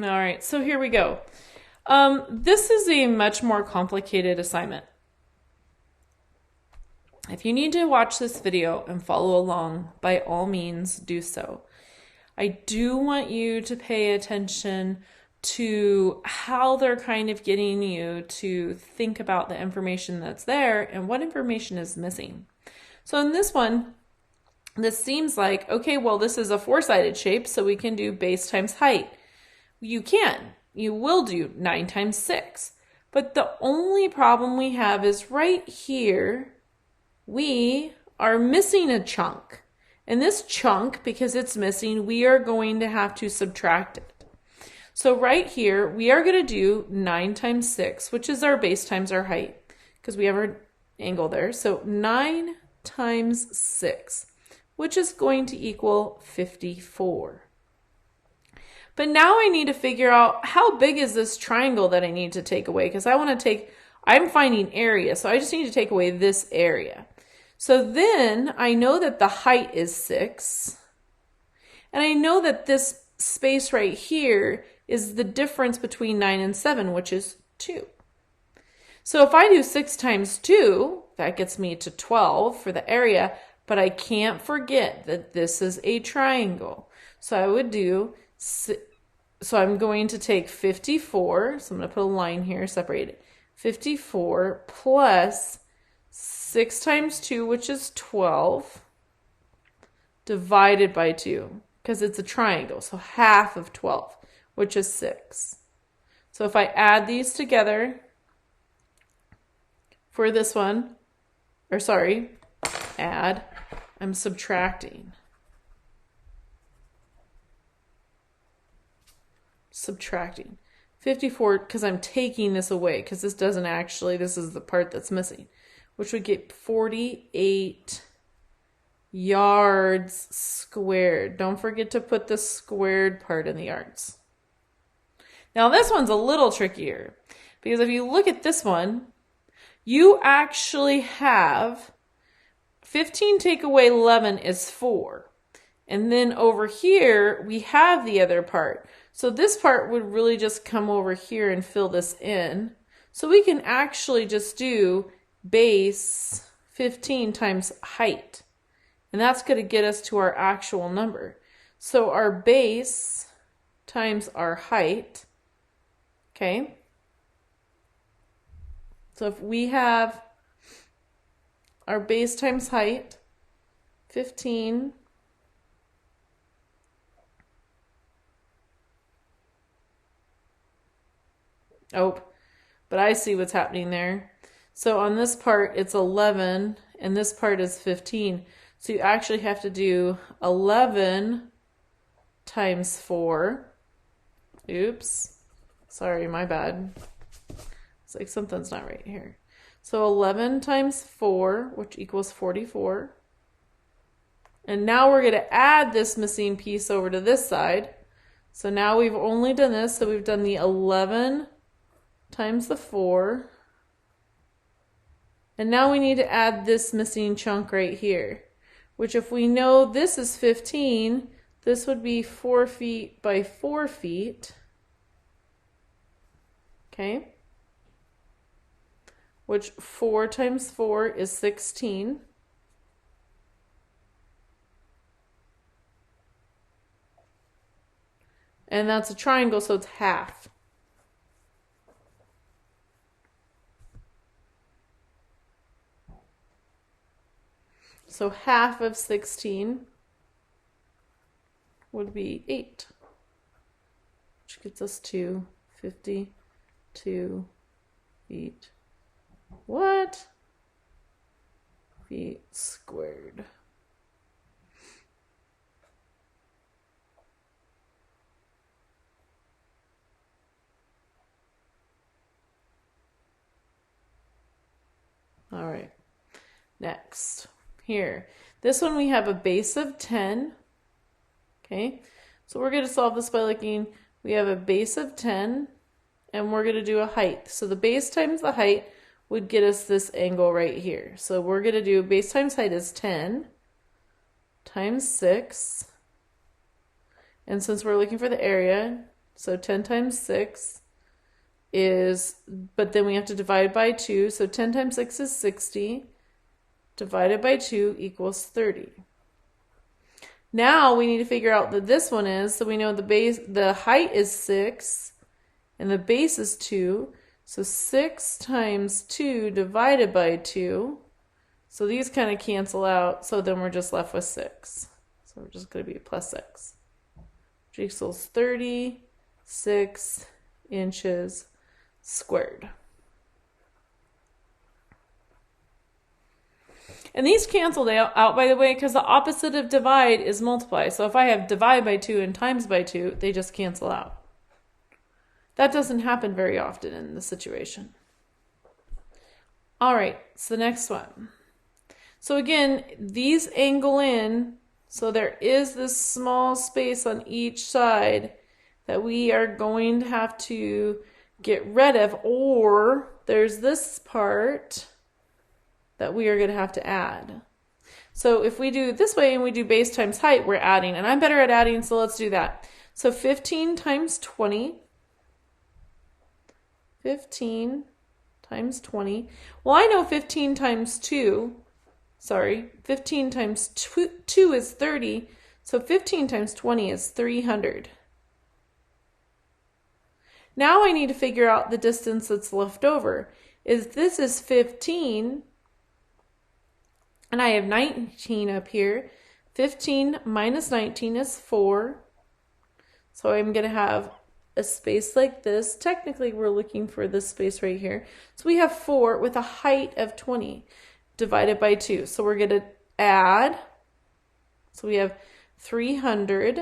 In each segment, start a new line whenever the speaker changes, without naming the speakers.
All right, so here we go. This is a much more complicated assignment. If you need to watch this video and follow along, by all means do so. I do want you to pay attention to how they're kind of getting you to think about the information that's there and what information is missing. So in this one, this seems like, okay, well, this is a four-sided shape, so we can do base times height. You can. You will do 9 times 6. But the only problem we have is right here, we are missing a chunk. And this chunk, because it's missing, we are going to have to subtract it. So right here, we are going to do 9 times 6, which is our base times our height, because we have our angle there. So 9 times 6, which is going to equal 54. But now I need to figure out how big is this triangle that I need to take away, because I'm finding area, so I just need to take away this area. So then I know that the height is 6, and I know that this space right here is the difference between 9 and 7, which is 2. So if I do 6 times 2, that gets me to 12 for the area, but I can't forget that this is a triangle. So I would do, so I'm going to take 54, so I'm going to put a line here, separate it. 54 plus 6 times 2, which is 12, divided by 2, because it's a triangle, so half of 12, which is 6. So if I add these together for this one, I'm subtracting. Subtracting. 54, because I'm taking this away, because this is the part that's missing, which would get 48 yards squared. Don't forget to put the squared part in the yards. Now this one's a little trickier, because if you look at this one, you actually have 15 take away 11 is 4. And then over here, we have the other part. So this part would really just come over here and fill this in. So we can actually just do base 15 times height. And that's going to get us to our actual number. So our base times our height, okay? So if we have our base times height, 15, oh, but I see what's happening there. So on this part, it's 11, and this part is 15. So you actually have to do 11 times 4. Oops. Sorry, my bad. It's like something's not right here. So 11 times 4, which equals 44. And now we're going to add this missing piece over to this side. So now we've only done this. So we've done the 11 times the 4. And now we need to add this missing chunk right here, which if we know this is 15, this would be 4 feet by 4 feet. Okay. Which 4 times 4 is 16. And that's a triangle, so it's half. So half of 16 would be 8, which gets us to 52 feet. What? Feet squared. All right. Next. Here. This one we have a base of 10. Okay. So we're going to solve this by looking, we have a base of 10 and we're going to do a height. So the base times the height would get us this angle right here. So we're going to do base times height is 10 times 6. And since we're looking for the area, So 10 times 6 is, but then we have to divide by 2. So 10 times 6 is 60. Divided by 2 equals 30. Now we need to figure out that this one is, so we know the height is 6 and the base is 2. So 6 times 2 divided by 2. So these kind of cancel out. So then we're just left with 6. So we're just going to be plus 6, which equals 36 inches squared. And these canceled out, by the way, because the opposite of divide is multiply. So if I have divide by 2 and times by 2, they just cancel out. That doesn't happen very often in the situation. All right, so the next one. So again, these angle in, so there is this small space on each side that we are going to have to get rid of, or there's this part that we are going to have to add. So if we do it this way and we do base times height, we're adding, and I'm better at adding, so let's do that. So 15 times 20. 15 times 20. Well, I know 15 times 2. Sorry, 15 times 2 is 30. So 15 times 20 is 300. Now I need to figure out the distance that's left over. This is 15, and I have 19 up here. 15 minus 19 is 4. So I'm going to have a space like this. Technically, we're looking for this space right here. So we have 4 with a height of 20 divided by 2. So we're going to add. So we have 300.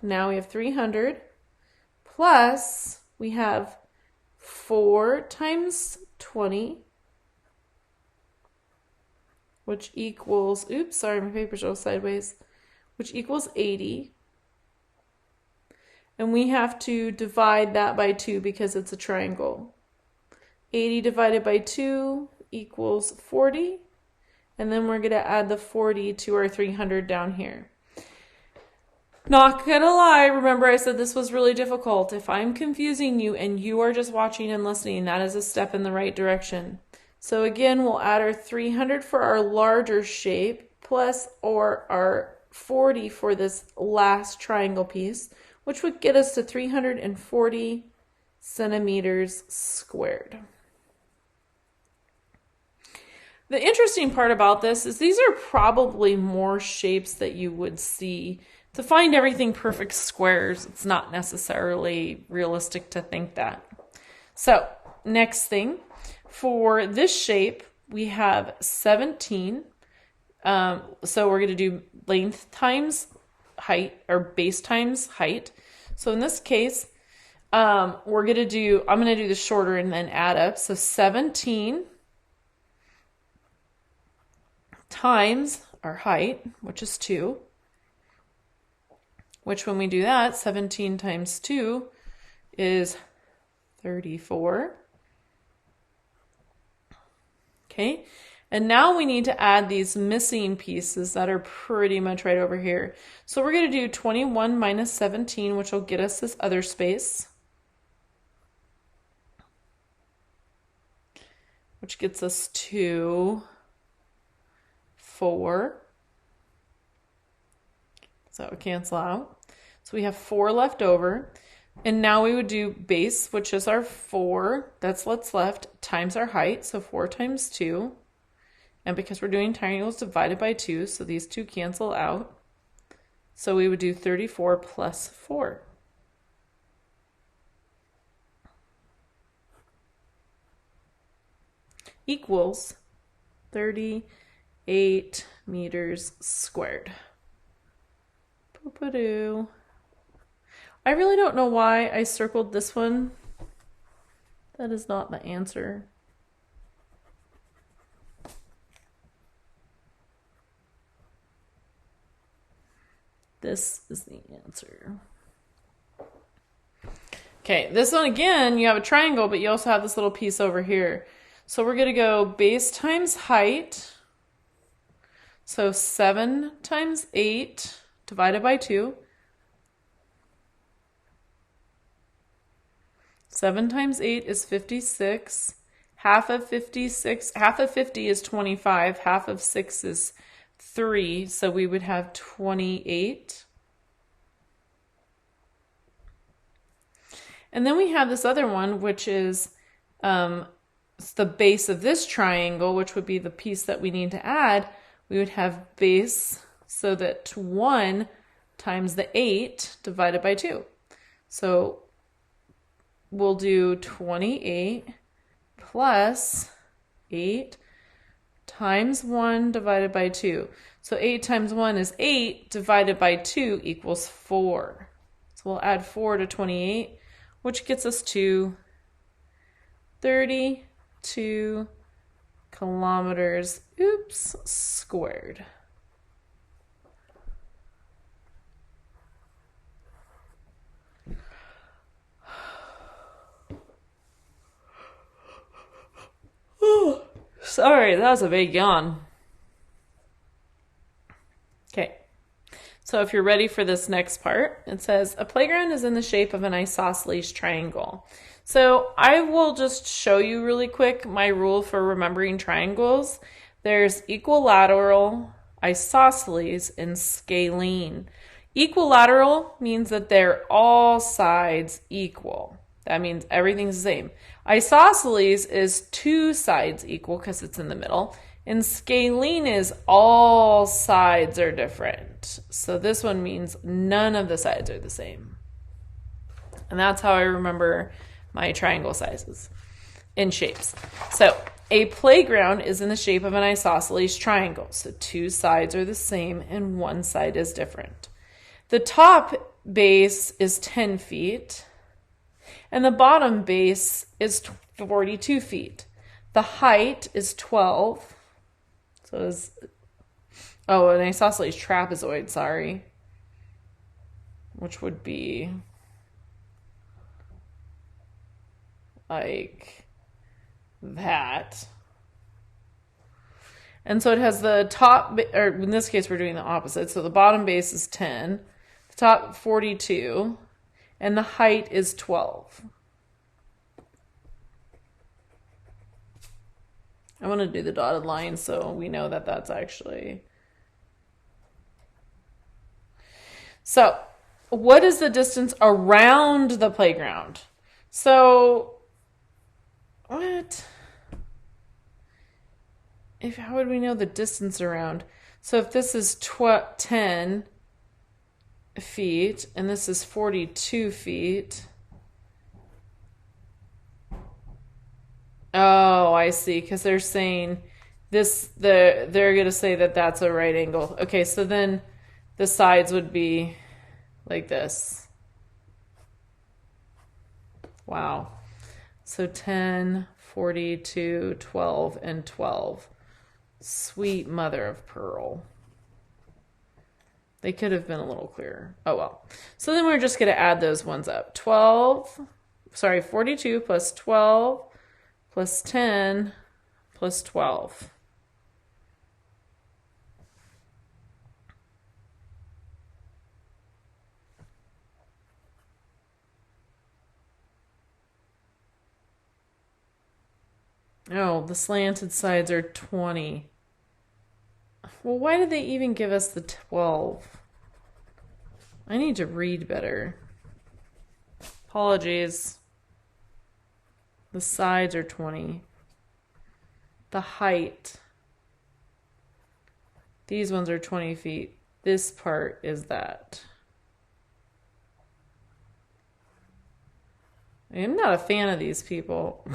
Now we have 300 plus we have 4 times 20, which equals, oops, sorry, my paper's all sideways, which equals 80. And we have to divide that by 2 because it's a triangle. 80 divided by 2 equals 40. And then we're going to add the 40 to our 300 down here. Not gonna lie, remember I said this was really difficult. If I'm confusing you and you are just watching and listening, that is a step in the right direction. So again, we'll add our 300 for our larger shape, plus or our 40 for this last triangle piece, which would get us to 340 centimeters squared. The interesting part about this is these are probably more shapes that you would see. To find everything perfect squares, it's not necessarily realistic to think that. So, next thing, for this shape, we have 17. So we're going to do length times height, or base times height. So in this case, I'm going to do the shorter and then add up. So 17 times our height, which is 2. Which when we do that, 17 times 2 is 34. Okay, and now we need to add these missing pieces that are pretty much right over here. So we're going to do 21 minus 17, which will get us this other space, which gets us to 4. So it would cancel out. So we have 4 left over. And now we would do base, which is our 4, that's what's left, times our height, so 4 times 2. And because we're doing triangles, divided by 2, so these two cancel out. So we would do 34 plus 4. Equals 38 meters squared. Poo-poo-doo. I really don't know why I circled this one. That is not the answer. This is the answer. Okay, this one again, you have a triangle, but you also have this little piece over here. So we're going to go base times height. So 7 times 8 divided by 2. 7 times 8 is 56. Half of 56, half of 50 is 25. Half of 6 is 3. So we would have 28. And then we have this other one, which is it's the base of this triangle, which would be the piece that we need to add. We would have base, so that 1 times the 8 divided by 2. So we'll do 28 plus 8 times 1 divided by 2. So 8 times 1 is 8 divided by 2 equals 4. So we'll add 4 to 28, which gets us to 32 kilometers, squared. Oh, sorry, that was a big yawn. Okay, so if you're ready for this next part, it says a playground is in the shape of an isosceles triangle. So I will just show you really quick my rule for remembering triangles. There's equilateral, isosceles, and scalene. Equilateral means that they're all sides equal. That means everything's the same. Isosceles is 2 sides equal because it's in the middle. And scalene is all sides are different. So this one means none of the sides are the same. And that's how I remember my triangle sizes and shapes. So a playground is in the shape of an isosceles triangle. So 2 sides are the same and 1 side is different. The top base is 10 feet and the bottom base is 42 feet. The height is 12. So it's, an isosceles trapezoid, sorry. Which would be like that. And so it has the top, or in this case we're doing the opposite. So the bottom base is 10, the top 42, and the height is 12. I want to do the dotted line so we know that that's actually. So what is the distance around the playground? So what? How would we know the distance around? So if this is 10 feet and this is 42 feet. Oh, I see. Because they're saying they're going to say that that's a right angle. Okay, so then the sides would be like this. Wow. So 10, 42, 12, and 12. Sweet mother of pearl. They could have been a little clearer. Oh well. So then we're just going to add those ones up. 42 plus 12 plus 10 plus 12. Oh, the slanted sides are 20. Well, why did they even give us the 12? I need to read better. Apologies. The sides are 20. The height. These ones are 20 feet. This part is that. I'm not a fan of these people.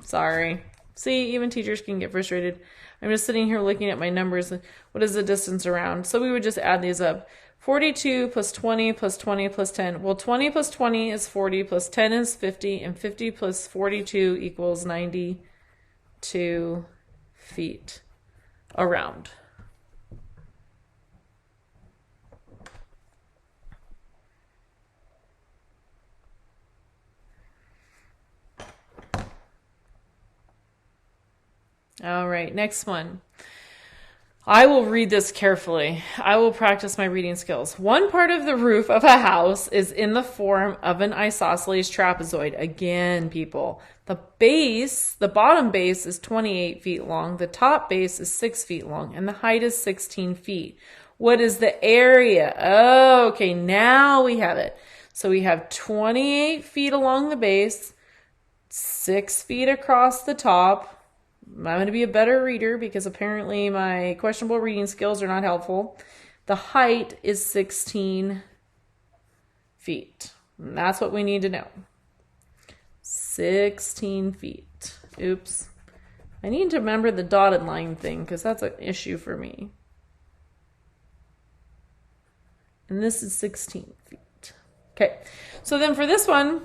Sorry. See, even teachers can get frustrated. I'm just sitting here looking at my numbers. What is the distance around? So we would just add these up. 42 plus 20 plus 20 plus 10. Well, 20 plus 20 is 40 plus 10 is 50. And 50 plus 42 equals 92 feet around. All right, next one. I will read this carefully. I will practice my reading skills. One part of the roof of a house is in the form of an isosceles trapezoid. Again, people, the bottom base is 28 feet long. The top base is 6 feet long, and the height is 16 feet. What is the area? Oh, okay, now we have it. So we have 28 feet along the base, 6 feet across the top. I'm going to be a better reader because apparently my questionable reading skills are not helpful. The height is 16 feet. And that's what we need to know. 16 feet. Oops. I need to remember the dotted line thing because that's an issue for me. And this is 16 feet. Okay. So then for this one,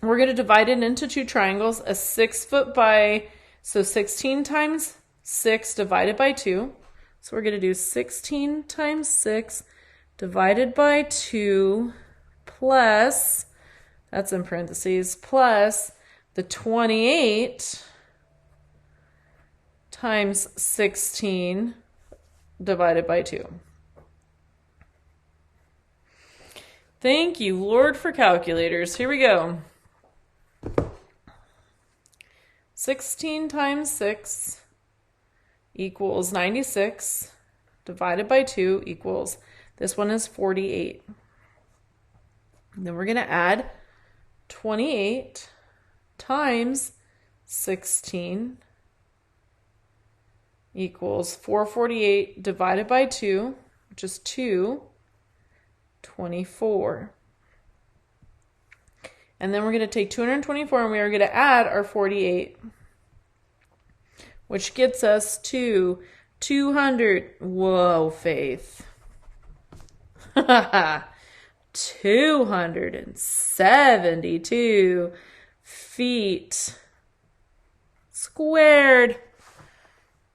we're going to divide it into two triangles, a 6 foot by... So 16 times 6 divided by 2. So we're going to do 16 times 6 divided by 2 plus, that's in parentheses, plus the 28 times 16 divided by 2. Thank you, Lord, for calculators. Here we go. 16 times 6 equals 96, divided by 2 equals, this one is 48. And then we're going to add 28 times 16 equals 448 divided by 2, which is 224. And then we're going to take 224 and we are going to add our 48, which gets us to 200. Whoa, Faith. 272 feet squared.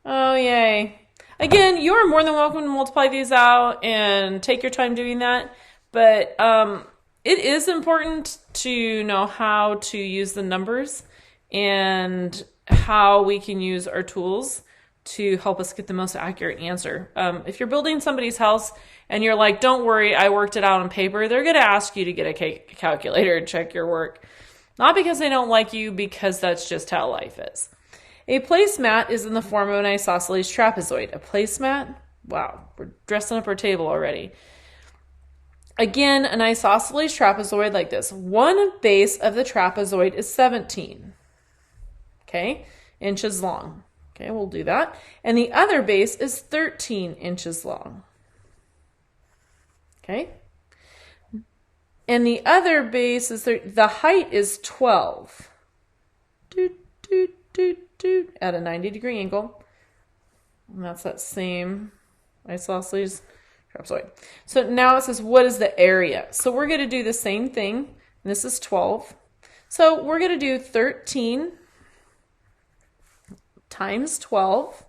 Oh, yay. Again, you are more than welcome to multiply these out and take your time doing that. But it is important to know how to use the numbers and how we can use our tools to help us get the most accurate answer. If you're building somebody's house and you're like, don't worry, I worked it out on paper, they're going to ask you to get a calculator and check your work. Not because they don't like you, because that's just how life is. A placemat is in the form of an isosceles trapezoid. A placemat? Wow, we're dressing up our table already. Again, an isosceles trapezoid like this. One base of the trapezoid is 17, okay, inches long. Okay, we'll do that. And the other base is 13 inches long. Okay. And the other base is, the height is 12. At a 90-degree angle. And that's that same isosceles trapezoid. So now it says, what is the area? So we're going to do the same thing. This is 12. So we're going to do 13 times 12.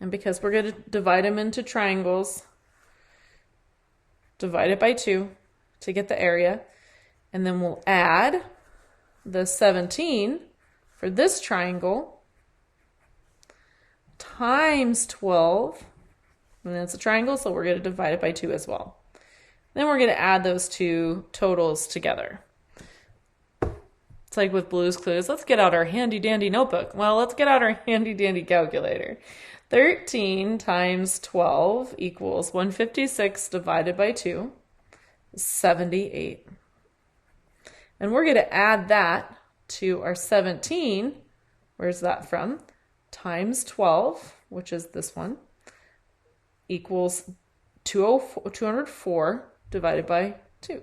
And because we're going to divide them into triangles, divide it by 2 to get the area. And then we'll add the 17 for this triangle times 12. And then it's a triangle, so we're going to divide it by 2 as well. Then we're going to add those two totals together. It's like with Blue's Clues. Let's get out our handy-dandy notebook. Well, let's get out our handy-dandy calculator. 13 times 12 equals 156 divided by 2 is 78. And we're going to add that to our 17. Where's that from? Times 12, which is this one, equals 204 divided by 2,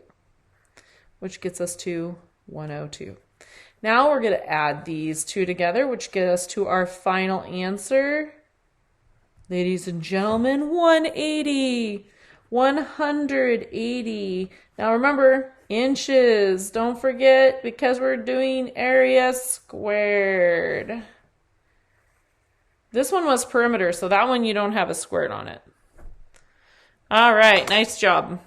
which gets us to 102. Now we're going to add these two together, which get us to our final answer. Ladies and gentlemen, 180. 180. Now remember, inches. Don't forget, because we're doing area squared. This one was perimeter, so that one you don't have a squared on it. All right, nice job.